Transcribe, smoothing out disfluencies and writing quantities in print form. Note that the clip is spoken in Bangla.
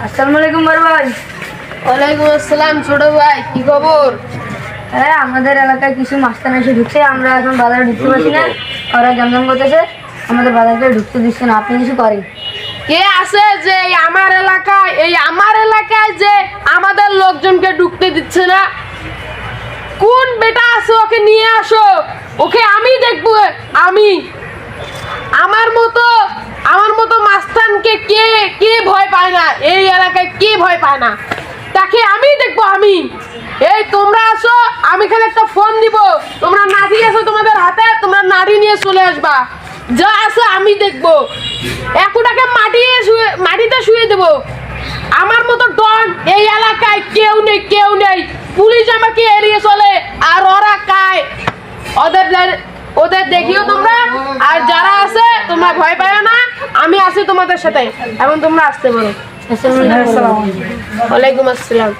আসসালামু আলাইকুম বড় ভাই। ওয়ালাইকুম আসসালাম ছোট ভাই, কি খবর? হ্যাঁ, আমাদের এলাকায় কিছু মাস্তান এসে ঢুকছে, আমরা এখন বাজারে ঢুকতে পারছি না। ওরা জমজম করতেছে, আমাদের বাজারকে ঢুকতে দিচ্ছে না। আপনি কিছু করেন। কে আছে যে আমার এলাকায় যে আমাদের লোকজনকে ঢুকতে দিচ্ছে না? কোন বেটা আছে? ওকে নিয়ে আসো, ওকে আমি দেখবো। আমি আমার মতো মাস্তানকে কে কে ভয় পায় না? এই এলাকায় কে ভয় পায় না? তাকে আমি দেখবো। এই তোমরা আসো, আমি খালি একটা ফোন দিব, তোমরা নাড়ি আসো তোমাদের হাতে, তোমরা নাড়ি নিয়ে চলে আসবা। যা আছে আমি দেখবো। একুটাকে মাটিতে শুয়ে দেবো। আমার মতো ডন এই এলাকায় কেউ নেই। পুলিশ আমাকে এড়িয়ে চলে, আর ওরা কায়। ওদের দেখিও তোমরা। আর যারা আছে তোমরা ভয় পাও না, আমি আছি তোমাদের সাথে। এখন তোমরা আসতে পারো। আসসালামু আলাইকুম। ওয়ালাইকুম আসসালাম।